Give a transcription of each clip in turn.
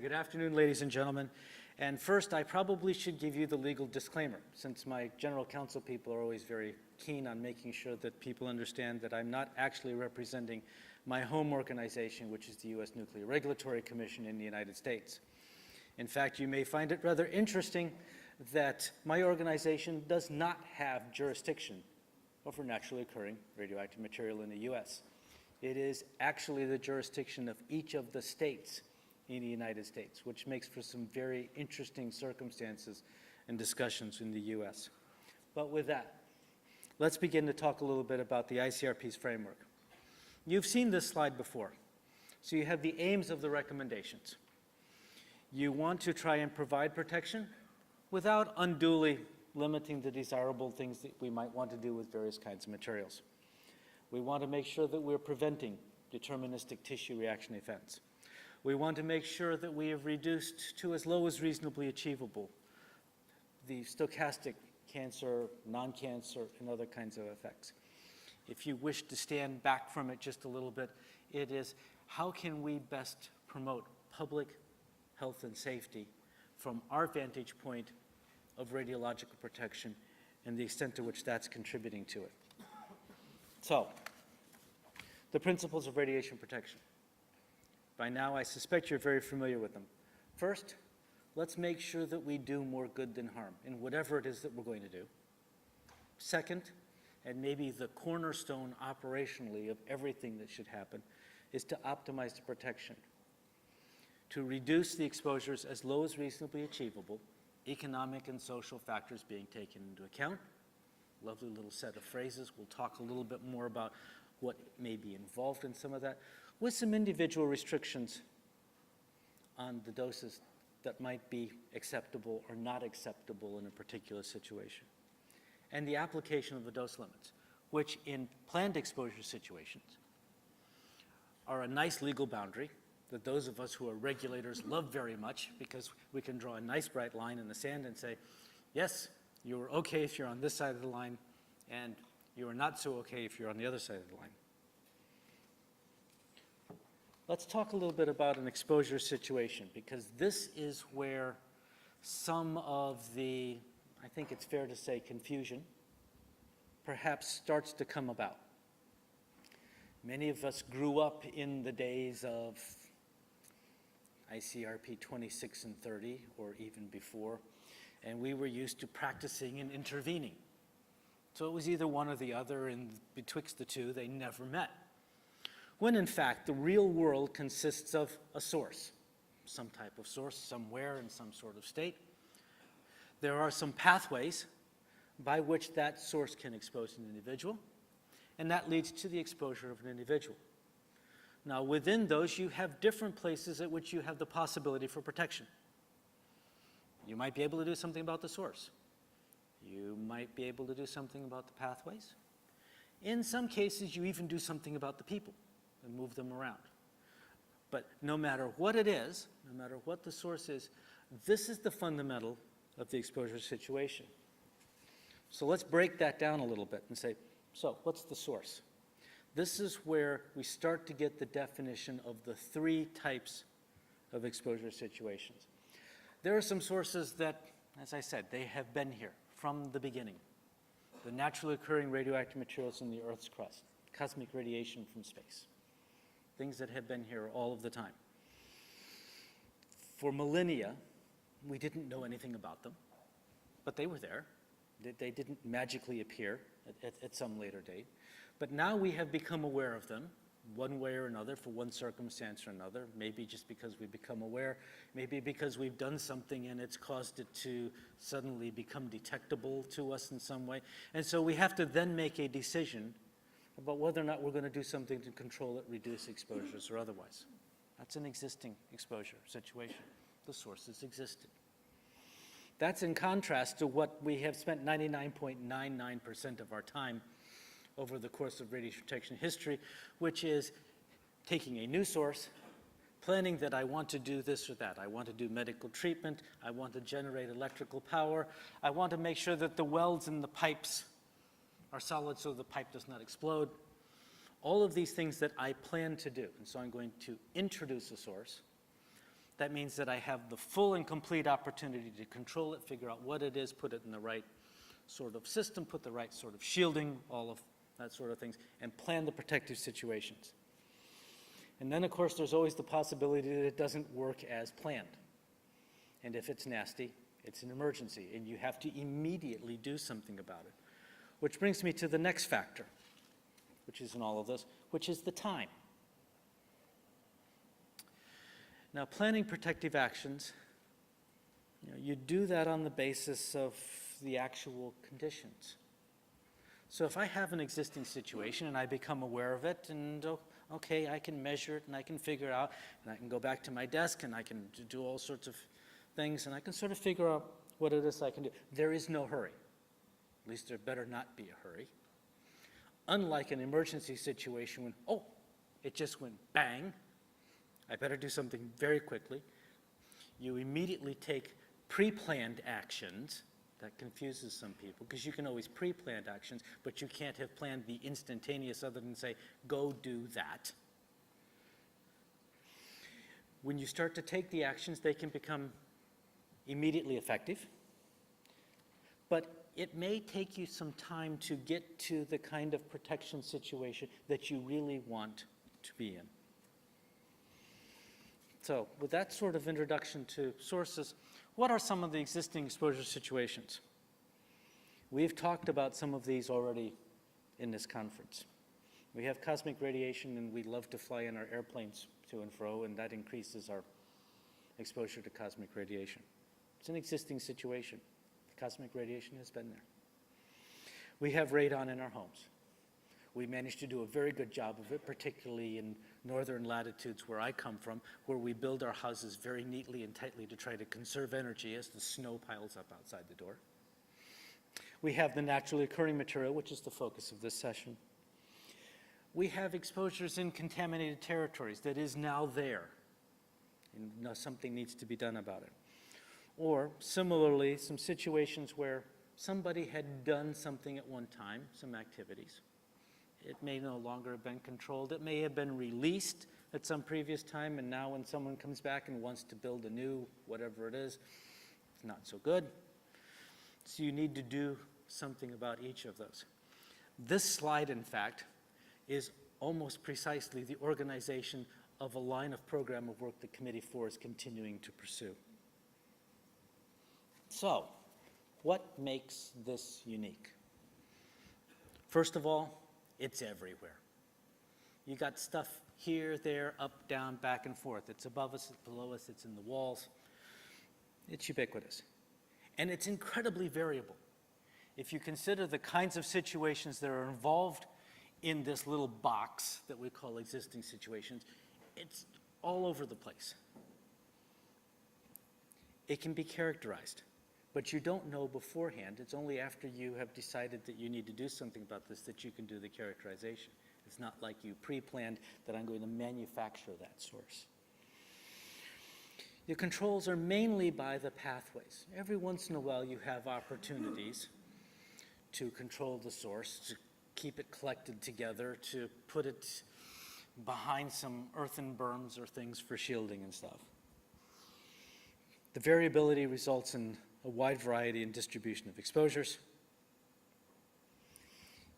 Good afternoon, ladies and gentlemen. And first, I probably should give you the legal disclaimer, since my general counsel people are always very keen on making sure that people understand that I'm not actually representing my home organization, which is the U.S. Nuclear Regulatory Commission in the United States. In fact, you may find it rather interesting that my organization does not have jurisdiction over naturally occurring radioactive material in the U.S. It is actually the jurisdiction of each of the states in the United States, which makes for some very interesting circumstances and discussions in the U.S. But with that, let's begin to talk a little bit about the ICRP's framework. You've seen this slide before. So you have the aims of the recommendations. You want to try and provide protection without unduly limiting the desirable things that we might want to do with various kinds of materials. We want to make sure that we're preventing deterministic tissue reaction events. We want to make sure that we have reduced to as low as reasonably achievable the stochastic cancer, non-cancer, and other kinds of effects. If you wish to stand back from it just a little bit, it is how can we best promote public health and safety from our vantage point of radiological protection and the extent to which that's contributing to it. So, the principles of radiation protection. By now, I suspect you're very familiar with them. First, let's make sure that we do more good than harm in whatever it is that we're going to do. Second, and maybe the cornerstone operationally of everything that should happen, is to optimize the protection, to reduce the exposures as low as reasonably achievable, economic and social factors being taken into account. Lovely little set of phrases. We'll talk a little bit more about what may be involved in some of that, with some individual restrictions on the doses that might be acceptable or not acceptable in a particular situation. And the application of the dose limits, which in planned exposure situations are a nice legal boundary that those of us who are regulators love very much, because we can draw a nice bright line in the sand and say, yes, you're okay if you're on this side of the line, and you are not so okay if you're on the other side of the line. Let's talk a little bit about an exposure situation, because this is where some of the, I think it's fair to say, confusion perhaps starts to come about. Many of us grew up in the days of ICRP 26 and 30, or even before, and we were used to practicing and intervening. So it was either one or the other, and betwixt the two, they never met. When in fact, the real world consists of a source, some type of source somewhere in some sort of state. There are some pathways by which that source can expose an individual, and that leads to the exposure of an individual. Now, within those, you have different places at which you have the possibility for protection. You might be able to do something about the source. You might be able to do something about the pathways. In some cases, you even do something about the people and move them around. But no matter what it is, no matter what the source is, this is the fundamental of the exposure situation. So let's break that down a little bit and say, so what's the source? This is where we start to get the definition of the three types of exposure situations. There are some sources that, as I said, they have been here from the beginning. The naturally occurring radioactive materials in the Earth's crust, cosmic radiation from space, things that have been here all of the time. For millennia, we didn't know anything about them, but they were there. They didn't magically appear at some later date. But now we have become aware of them, one way or another, for one circumstance or another, maybe just because we've become aware, maybe because we've done something and it's caused it to suddenly become detectable to us in some way. And so we have to then make a decision about whether or not we're going to do something to control it, reduce exposures, or otherwise. That's an existing exposure situation. The sources existed. That's in contrast to what we have spent 99.99% of our time over the course of radiation protection history, which is taking a new source, planning that I want to do this or that. I want to do medical treatment. I want to generate electrical power. I want to make sure that the welds in the pipes are solid so the pipe does not explode. All of these things that I plan to do. And so I'm going to introduce a source. That means that I have the full and complete opportunity to control it, figure out what it is, put it in the right sort of system, put the right sort of shielding, all of that sort of things, and plan the protective situations. And then, of course, there's always the possibility that it doesn't work as planned. And if it's nasty, it's an emergency, and you have to immediately do something about it. Which brings me to the next factor, which is in all of this, which is the time. Now, planning protective actions, you do that on the basis of the actual conditions. So if I have an existing situation and I become aware of it, and okay, I can measure it and I can figure out, and I can go back to my desk and I can do all sorts of things, and I can sort of figure out what it is I can do. There is no hurry. At least there better not be a hurry. Unlike an emergency situation when, oh, it just went bang, I better do something very quickly. You immediately take pre-planned actions. That confuses some people, because you can always pre-plan actions, but you can't have planned the instantaneous other than say, go do that. When you start to take the actions, they can become immediately effective, but it may take you some time to get to the kind of protection situation that you really want to be in. So with that sort of introduction to sources, what are some of the existing exposure situations? We've talked about some of these already in this conference. We have cosmic radiation, and we love to fly in our airplanes to and fro, and that increases our exposure to cosmic radiation. It's an existing situation. Cosmic radiation has been there. We have radon in our homes. We managed to do a very good job of it, particularly in northern latitudes where I come from, where we build our houses very neatly and tightly to try to conserve energy as the snow piles up outside the door. We have the naturally occurring material, which is the focus of this session. We have exposures in contaminated territories that is now there, and now something needs to be done about it. Or, similarly, some situations where somebody had done something at one time, some activities. It may no longer have been controlled. It may have been released at some previous time, and now when someone comes back and wants to build a new whatever it is, it's not so good. So you need to do something about each of those. This slide, in fact, is almost precisely the organization of a line of program of work that Committee 4 is continuing to pursue. So, what makes this unique? First of all, it's everywhere. You got stuff here, there, up, down, back and forth. It's above us, it's below us, it's in the walls. It's ubiquitous. And it's incredibly variable. If you consider the kinds of situations that are involved in this little box that we call existing situations, it's all over the place. It can be characterized, but you don't know beforehand. It's only after you have decided that you need to do something about this that you can do the characterization. It's not like you pre-planned that I'm going to manufacture that source. The controls are mainly by the pathways. Every once in a while you have opportunities to control the source, to keep it collected together, to put it behind some earthen berms or things for shielding and stuff. The variability results in a wide variety and distribution of exposures.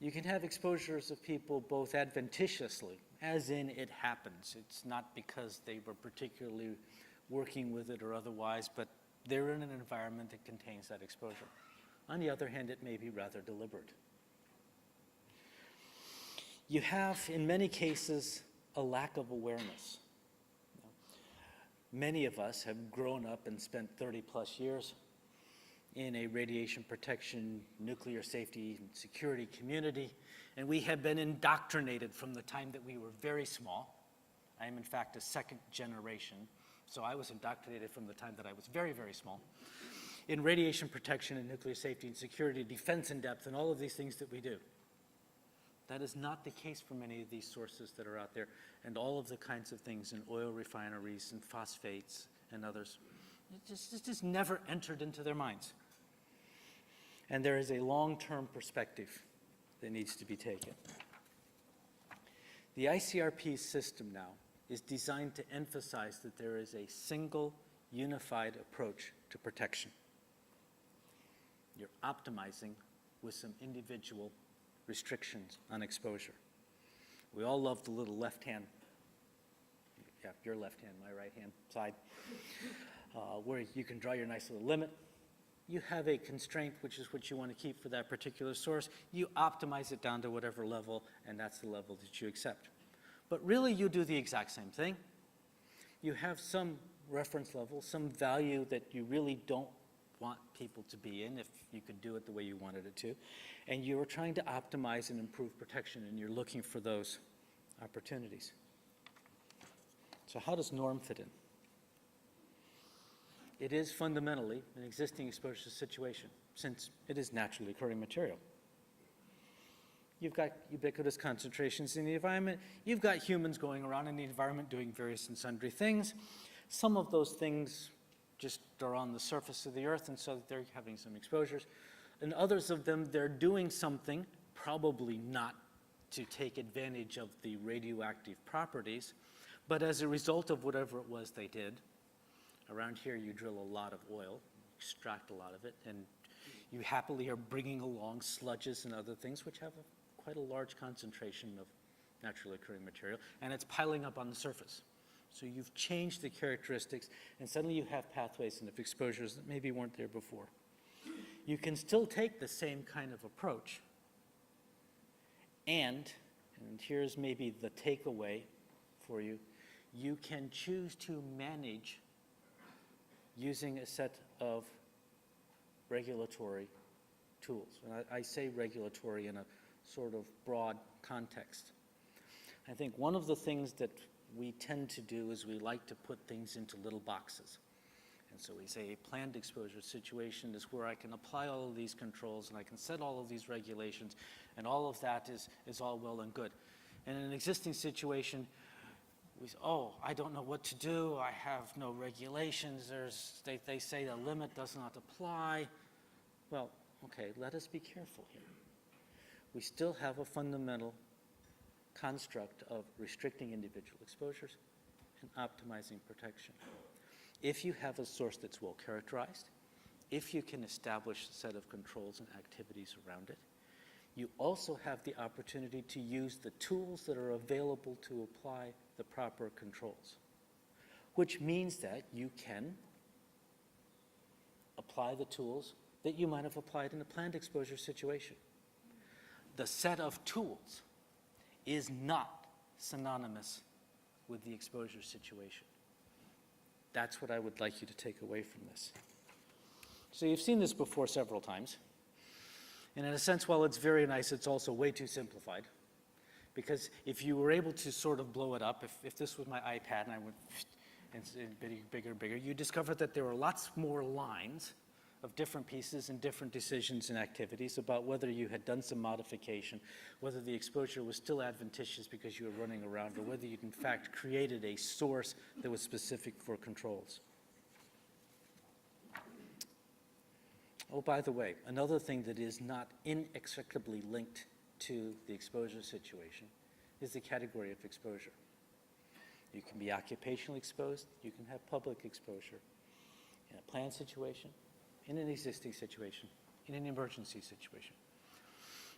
You can have exposures of people both adventitiously, as in it happens. It's not because they were particularly working with it or otherwise, but they're in an environment that contains that exposure. On the other hand, it may be rather deliberate. You have, in many cases, a lack of awareness. Many of us have grown up and spent 30 plus years in a radiation protection, nuclear safety, and security community, and we have been indoctrinated from the time that we were very small. I am, in fact, a second generation, so I was indoctrinated from the time that I was very, very small in radiation protection and nuclear safety and security, defense in depth, and all of these things that we do. That is not the case for many of these sources that are out there, and all of the kinds of things in oil refineries and phosphates and others. It just never entered into their minds. And there is a long-term perspective that needs to be taken. The ICRP system now is designed to emphasize that there is a single, unified approach to protection. You're optimizing with some individual restrictions on exposure. We all love the little left hand, yeah, your left hand, my right hand side, where you can draw your nice little limit. You have a constraint, which is what you want to keep for that particular source. You optimize it down to whatever level, and that's the level that you accept. But really, you do the exact same thing. You have some reference level, some value that you really don't want people to be in if you could do it the way you wanted it to. And you're trying to optimize and improve protection, and you're looking for those opportunities. So how does norm fit in? It is fundamentally an existing exposure situation, since it is naturally occurring material. You've got ubiquitous concentrations in the environment. You've got humans going around in the environment doing various and sundry things. Some of those things just are on the surface of the earth, and so they're having some exposures. And others of them, they're doing something, probably not to take advantage of the radioactive properties, but as a result of whatever it was they did. Around here, you drill a lot of oil, extract a lot of it, and you happily are bringing along sludges and other things which have quite a large concentration of naturally occurring material, and it's piling up on the surface. So you've changed the characteristics, and suddenly you have pathways and exposures that maybe weren't there before. You can still take the same kind of approach, and here's maybe the takeaway for you, you can choose to manage using a set of regulatory tools. And I say regulatory in a sort of broad context. I think one of the things that we tend to do is we like to put things into little boxes. And so we say a planned exposure situation is where I can apply all of these controls and I can set all of these regulations, and all of that is all well and good. And in an existing situation, we say, oh, I don't know what to do. I have no regulations. They say the limit does not apply. Well, okay, let us be careful here. We still have a fundamental construct of restricting individual exposures and optimizing protection. If you have a source that's well characterized, if you can establish a set of controls and activities around it, you also have the opportunity to use the tools that are available to apply the proper controls, which means that you can apply the tools that you might have applied in a planned exposure situation. The set of tools is not synonymous with the exposure situation. That's what I would like you to take away from this. So you've seen this before several times. And in a sense, while it's very nice, it's also way too simplified. Because if you were able to sort of blow it up, if this was my iPad and I went and bigger and bigger, you discover that there are lots more lines of different pieces and different decisions and activities about whether you had done some modification, whether the exposure was still adventitious because you were running around, or whether you'd in fact created a source that was specific for controls. Oh, by the way, another thing that is not inextricably linked to the exposure situation is the category of exposure. You can be occupationally exposed, you can have public exposure in a planned situation, in an existing situation, in an emergency situation.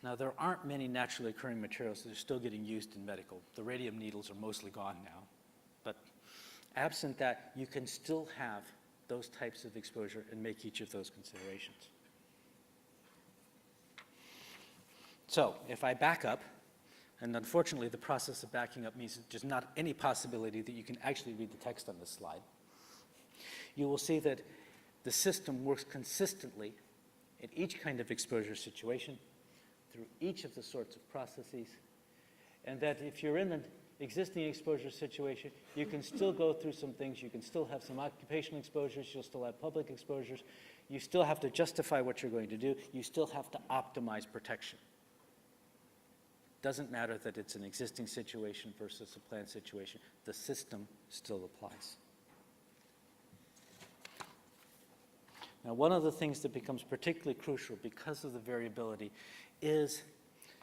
Now, there aren't many naturally occurring materials that are still getting used in medical. The radium needles are mostly gone now. But absent that, you can still have those types of exposure and make each of those considerations. So, if I back up, and unfortunately the process of backing up means there's not any possibility that you can actually read the text on this slide, you will see that the system works consistently in each kind of exposure situation, through each of the sorts of processes, and that if you're in an existing exposure situation, you can still go through some things. You can still have some occupational exposures. You'll still have public exposures. You still have to justify what you're going to do. You still have to optimize protection. Doesn't matter that it's an existing situation versus a planned situation. The system still applies. Now, one of the things that becomes particularly crucial because of the variability is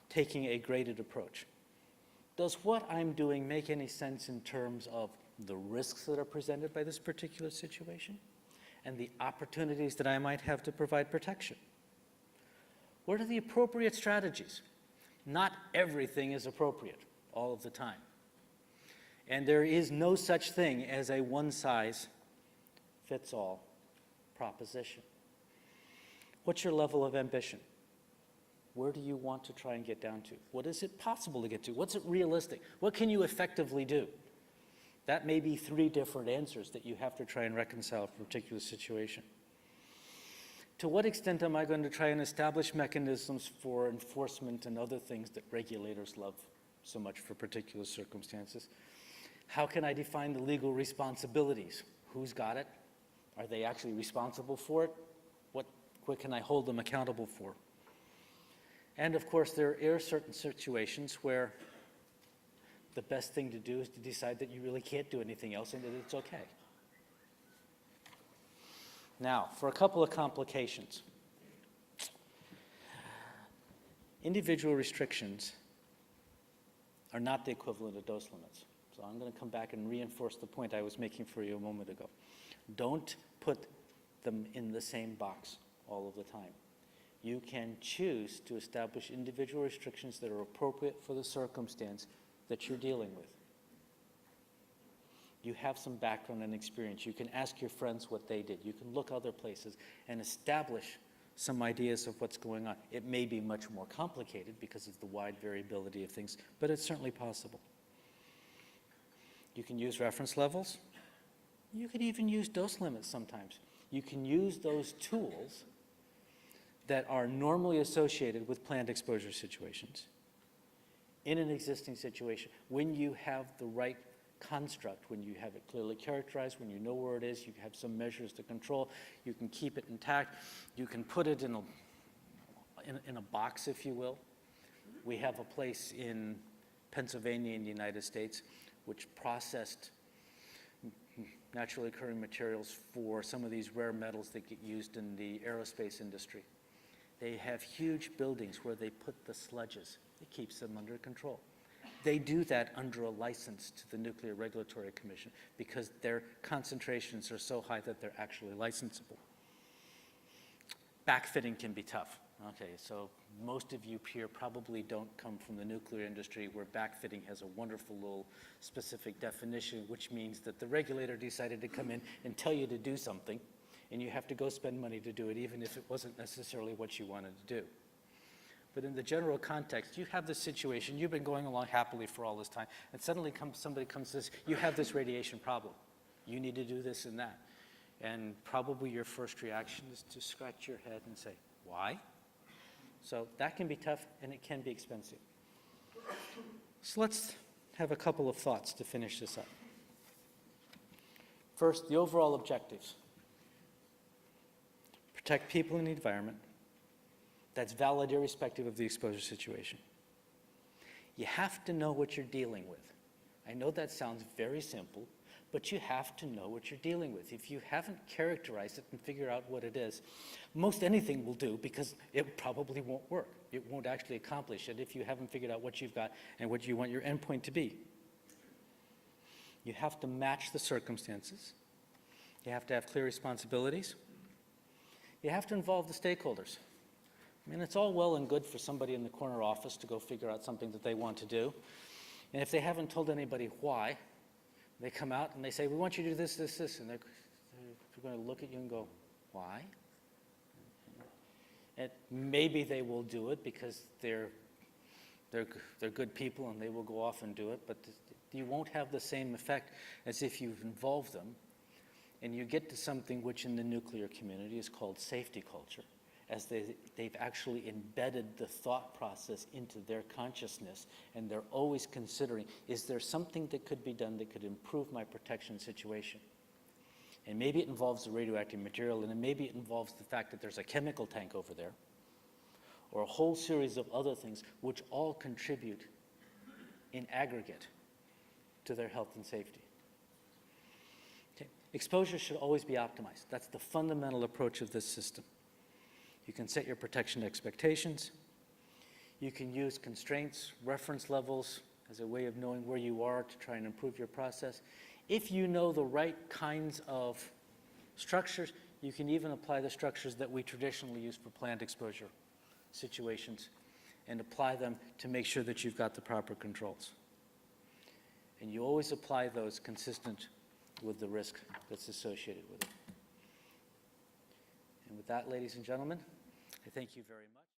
taking a graded approach. does what I'm doing make any sense in terms of the risks that are presented by this particular situation and the opportunities that I might have to provide protection? What are the appropriate strategies? Not everything is appropriate all of the time. And there is no such thing as a one-size-fits-all proposition. What's your level of ambition? Where do you want to try and get down to? What is it possible to get to? What's it realistic? What can you effectively do? That may be 3 different answers that you have to try and reconcile for a particular situation. To what extent am I going to try and establish mechanisms for enforcement and other things that regulators love so much for particular circumstances? How can I define the legal responsibilities? Who's got it? Are they actually responsible for it? What can I hold them accountable for? And of course, there are certain situations where the best thing to do is to decide that you really can't do anything else and that it's okay. Now, for a couple of complications. Individual restrictions are not the equivalent of dose limits. So I'm going to come back and reinforce the point I was making for you a moment ago. Don't put them in the same box all of the time. You can choose to establish individual restrictions that are appropriate for the circumstance that you're dealing with. You have some background and experience. You can ask your friends what they did. You can look other places and establish some ideas of what's going on. It may be much more complicated because of the wide variability of things, but it's certainly possible. You can use reference levels. You can even use dose limits sometimes. You can use those tools that are normally associated with planned exposure situations in an existing situation. When you have the right construct, when you have it clearly characterized, when you know where it is, you have some measures to control, you can keep it intact, you can put it in a box, if you will. We have a place in Pennsylvania in the United States which processed naturally occurring materials for some of these rare metals that get used in the aerospace industry. They have huge buildings where they put the sludges. It keeps them under control. They do that under a license to the Nuclear Regulatory Commission because their concentrations are so high that they're actually licensable. Backfitting can be tough. Okay, so most of you here probably don't come from the nuclear industry where backfitting has a wonderful little specific definition, which means that the regulator decided to come in and tell you to do something, and you have to go spend money to do it, even if it wasn't necessarily what you wanted to do. But in the general context, you have this situation, you've been going along happily for all this time, and suddenly somebody comes and says, you have this radiation problem. You need to do this and that. And probably your first reaction is to scratch your head and say, why? So that can be tough, and it can be expensive. So let's have a couple of thoughts to finish this up. First, the overall objectives. Protect people and the environment. That's valid irrespective of the exposure situation. You have to know what you're dealing with. I know that sounds very simple, but you have to know what you're dealing with. If you haven't characterized it and figure out what it is, most anything will do because it probably won't work. It won't actually accomplish it if you haven't figured out what you've got and what you want your endpoint to be. You have to match the circumstances. You have to have clear responsibilities. You have to involve the stakeholders. I mean, it's all well and good for somebody in the corner office to go figure out something that they want to do. And if they haven't told anybody why, they come out and they say, we want you to do this, this, this. And they're going to look at you and go, why? And maybe they will do it because they're good people and they will go off and do it. But you won't have the same effect as if you've involved them. And you get to something which in the nuclear community is called safety culture, as they've actually embedded the thought process into their consciousness, and they're always considering, is there something that could be done that could improve my protection situation? And maybe it involves the radioactive material, and maybe it involves the fact that there's a chemical tank over there, or a whole series of other things which all contribute in aggregate to their health and safety. Okay. Exposure should always be optimized. That's the fundamental approach of this system. You can set your protection expectations. You can use constraints, reference levels, as a way of knowing where you are to try and improve your process. If you know the right kinds of structures, you can even apply the structures that we traditionally use for planned exposure situations and apply them to make sure that you've got the proper controls. And you always apply those consistent with the risk that's associated with it. And with that, ladies and gentlemen, I thank you very much.